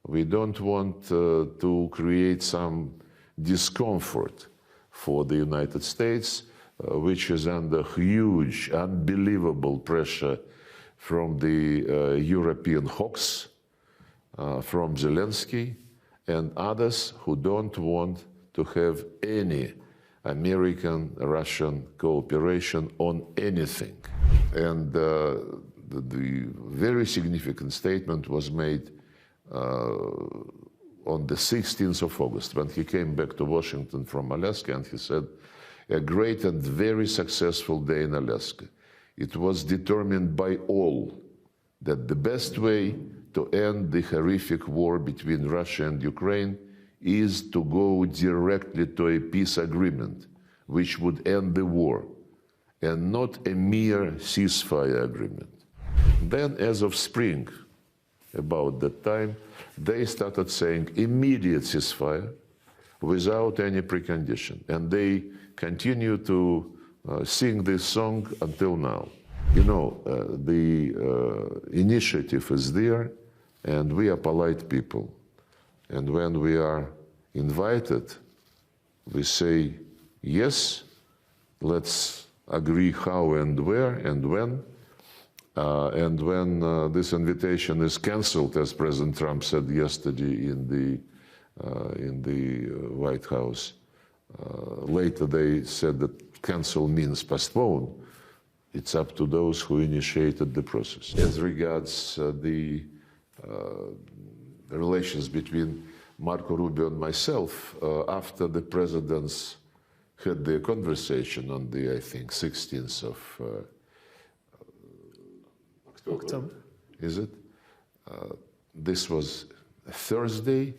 We don't want to create some discomfort for the United States, which is under huge, unbelievable pressure from the European hawks, from Zelensky and others who don't want to have any American-Russian cooperation on anything. And the very significant statement was made on the 16th of August, when he came back to Washington from Alaska, and he said, "A great and very successful day in Alaska. It was determined by all that the best way to end the horrific war between Russia and Ukraine is to go directly to a peace agreement, which would end the war, and not a mere ceasefire agreement." Then, as of spring, about that time, they started saying immediate ceasefire without any precondition. And they continue to sing this song until now. You know, the initiative is there, and we are polite people. And when we are invited, we say, yes, let's agree how and where and when. And when this invitation is cancelled, as President Trump said yesterday in the White House, later they said that cancel means postpone. It's up to those who initiated the process. As regards the relations between Marco Rubio and myself, after the presidents had their conversation on the, I think, 16th of October. Is it? This was a Thursday,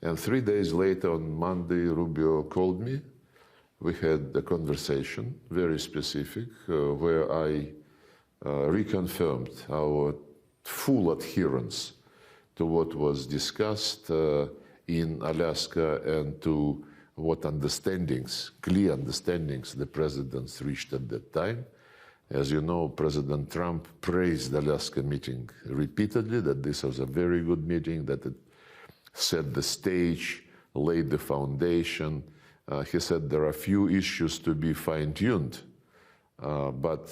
and 3 days later, on Monday, Rubio called me. We had a conversation, very specific, where I reconfirmed our full adherence to what was discussed in Alaska and to what understandings, clear understandings, the presidents reached at that time. As you know, President Trump praised the Alaska meeting repeatedly, that this was a very good meeting, that it set the stage, laid the foundation. He said there are few issues to be fine-tuned, but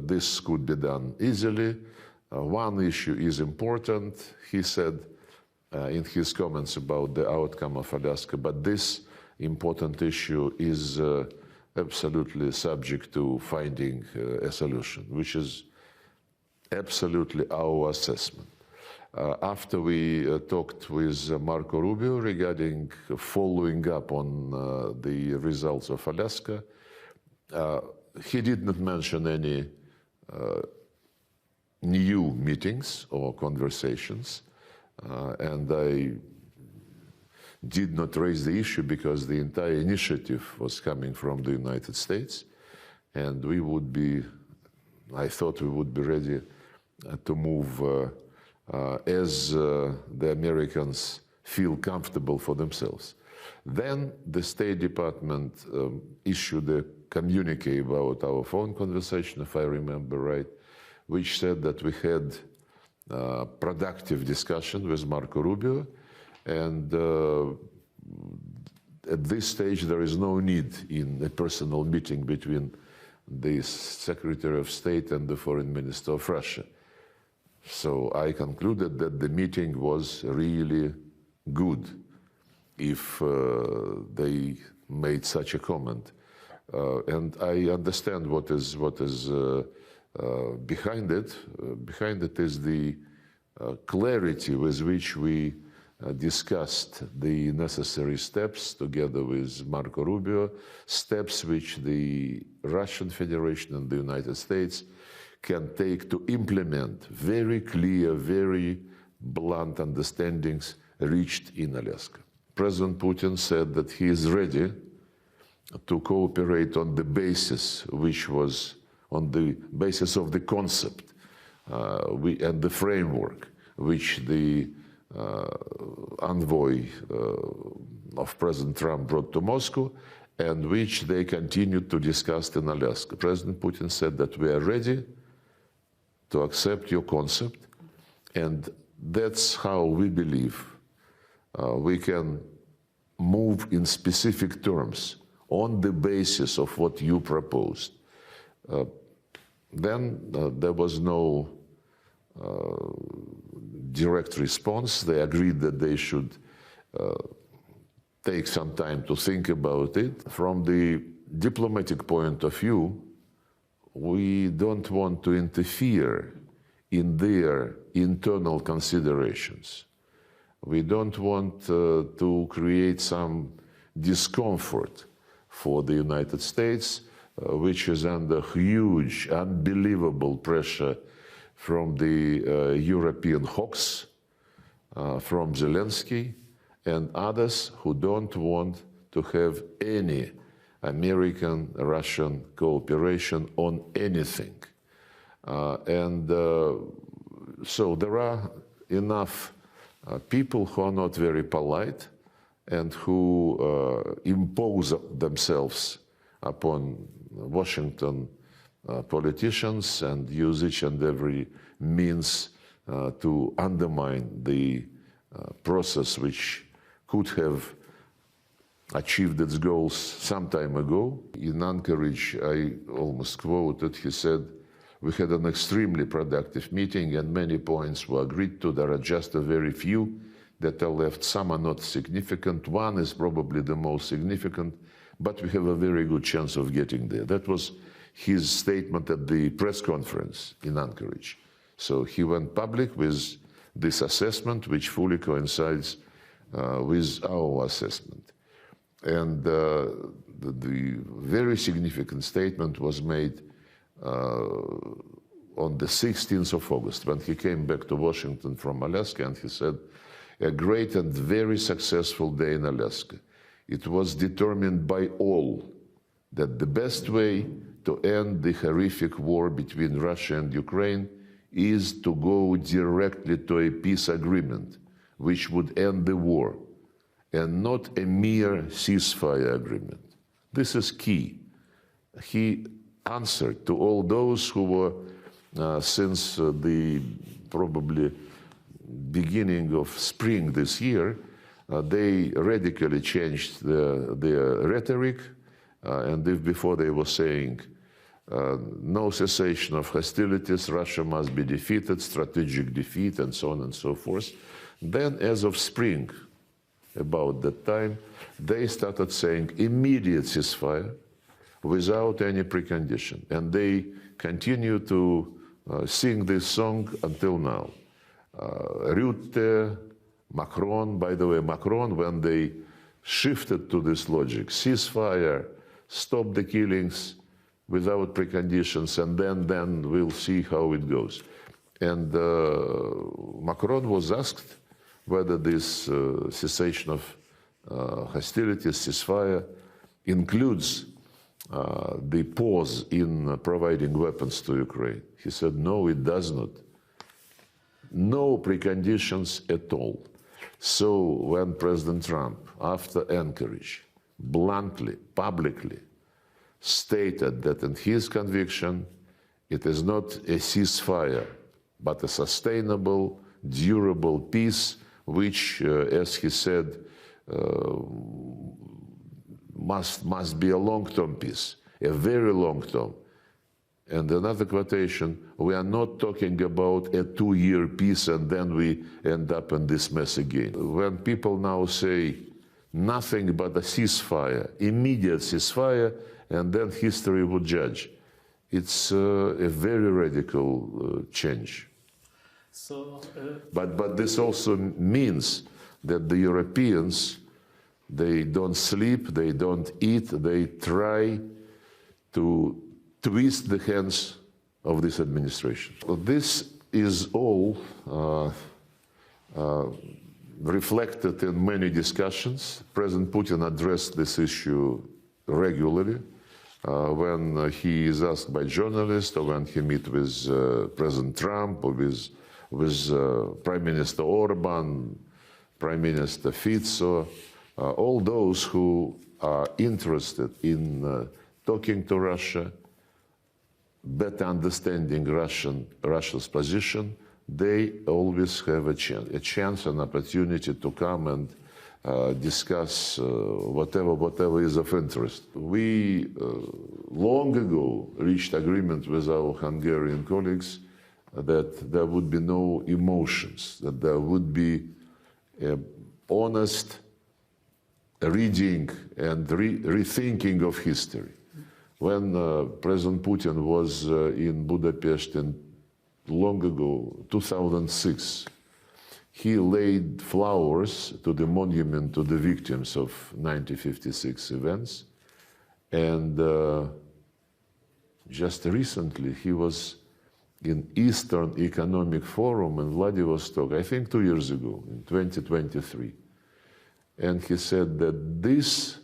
this could be done easily. One issue is important, he said in his comments about the outcome of Alaska, but this important issue is absolutely subject to finding a solution, which is absolutely our assessment. After we talked with Marco Rubio regarding following up on the results of Alaska, he did not mention any new meetings or conversations, and I did not raise the issue because the entire initiative was coming from the United States, and we would be, I thought we would be ready to move as the Americans feel comfortable for themselves. Then the State Department issued a communique about our phone conversation, if I remember right, which said that we had productive discussion with Marco Rubio, and at this stage there is no need in a personal meeting between the Secretary of State and the Foreign Minister of Russia. So I concluded that the meeting was really good if they made such a comment. And I understand what is behind it. Behind it is the clarity with which we discussed the necessary steps together with Marco Rubio, steps which the Russian Federation and the United States can take to implement very clear, very blunt understandings reached in Alaska. President Putin said that he is ready to cooperate on the basis, which was on the basis of the concept and the framework which the envoy of President Trump brought to Moscow, and which they continued to discuss in Alaska. President Putin said that we are ready to accept your concept, and that's how we believe we can move in specific terms on the basis of what you proposed. Then there was no direct response. They agreed that they should take some time to think about it. From the diplomatic point of view, we don't want to interfere in their internal considerations. We don't want to create some discomfort for the United States, which is under huge, unbelievable pressure from the European hawks, from Zelensky, and others who don't want to have any American-Russian cooperation on anything. So there are enough people who are not very polite and who impose themselves upon Washington politicians and use each and every means to undermine the process which could have achieved its goals some time ago. In Anchorage, I almost quoted, he said, "We had an extremely productive meeting and many points were agreed to. There are just a very few that are left. Some are not significant. One is probably the most significant, but we have a very good chance of getting there." That was his statement at the press conference in Anchorage. So he went public with this assessment, which fully coincides with our assessment. And the very significant statement was made on the 16th of August, when he came back to Washington from Alaska, and he said, "A great and very successful day in Alaska. It was determined by all that the best way to end the horrific war between Russia and Ukraine is to go directly to a peace agreement, which would end the war, and not a mere ceasefire agreement." This is key. He answered to all those who were, since the probably beginning of spring this year, they radically changed their rhetoric, and if before they were saying no cessation of hostilities, Russia must be defeated, strategic defeat, and so on and so forth, then as of spring, about that time, they started saying immediate ceasefire without any precondition, and they continue to sing this song until now. Rutte, Macron, by the way, Macron, when they shifted to this logic, ceasefire, stop the killings without preconditions, and then we'll see how it goes. And Macron was asked whether this cessation of hostilities, ceasefire, includes the pause in providing weapons to Ukraine. He said, no, it does not. No preconditions at all. So when President Trump, after Anchorage, bluntly, publicly stated that in his conviction, it is not a ceasefire, but a sustainable, durable peace, which, as he said, must be a long-term peace, a very long-term. And another quotation, we are not talking about a 2-year peace and then we end up in this mess again. When people now say nothing but a ceasefire, immediate ceasefire, and then history would judge, it's a very radical change. So, but this also means that the Europeans, they don't sleep, they don't eat, they try to twist the hands of this administration. This is all reflected in many discussions. President Putin addressed this issue regularly when he is asked by journalists, or when he meets with President Trump, or with Prime Minister Orban, Prime Minister Fico, all those who are interested in talking to Russia, better understanding Russia's position, they always have a chance, an opportunity to come and discuss whatever is of interest. We long ago reached agreement with our Hungarian colleagues that there would be no emotions, that there would be honest reading and rethinking of history. When President Putin was in Budapest long ago, 2006, he laid flowers to the monument to the victims of 1956 events. And just recently, he was in Eastern Economic Forum in Vladivostok, I think 2 years ago, in 2023. And he said that this,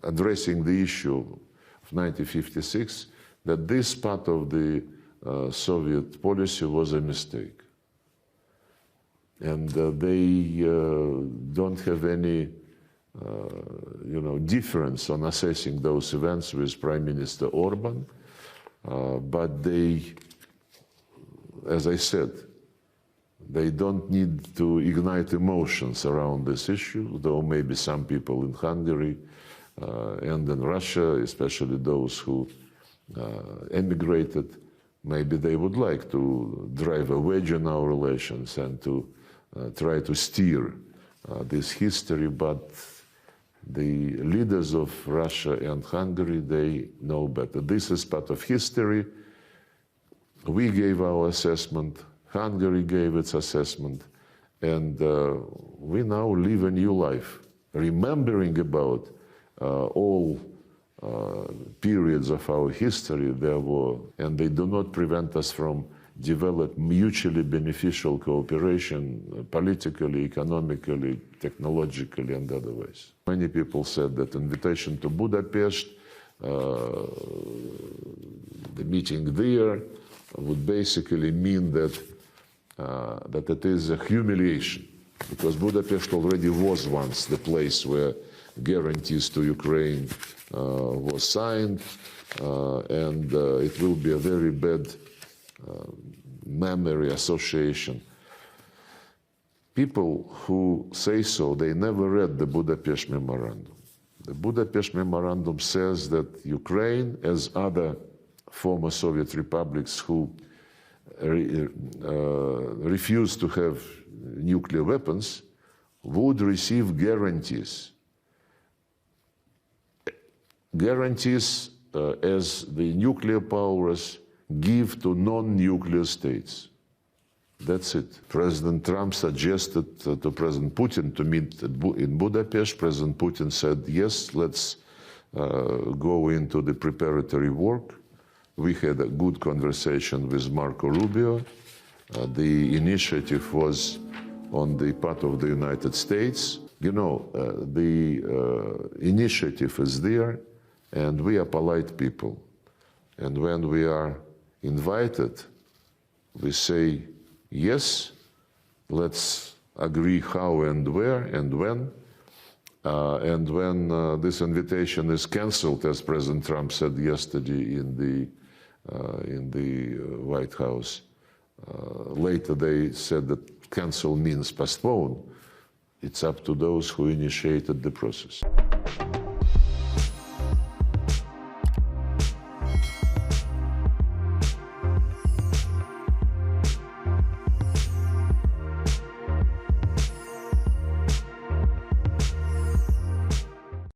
addressing the issue of 1956, that this part of the Soviet policy was a mistake. And they don't have any difference on assessing those events with Prime Minister Orban. But they, as I said, they don't need to ignite emotions around this issue, though maybe some people in Hungary and in Russia, especially those who emigrated, maybe they would like to drive a wedge in our relations and to try to steer this history, but the leaders of Russia and Hungary, they know better. This is part of history. We gave our assessment, Hungary gave its assessment, and we now live a new life, remembering about all periods of our history there were, and they do not prevent us from develop mutually beneficial cooperation politically, economically, technologically, and other ways. Many people said that invitation to Budapest, the meeting there, would basically mean that that it is a humiliation, because Budapest already was once the place where guarantees to Ukraine was signed, and it will be a very bad memory association. People who say so, they never read the Budapest Memorandum. The Budapest Memorandum says that Ukraine, as other former Soviet republics who refused to have nuclear weapons, would receive guarantees. Guarantees as the nuclear powers give to non-nuclear states. That's it. President Trump suggested to President Putin to meet in Budapest. President Putin said, yes, let's go into the preparatory work. We had a good conversation with Marco Rubio. The initiative was on the part of the United States. You know, the initiative is there, and we are polite people. And when we are invited, we say, yes, let's agree how and where and when. And when this invitation is cancelled, as President Trump said yesterday in the White House, later they said that cancel means postpone. It's up to those who initiated the process.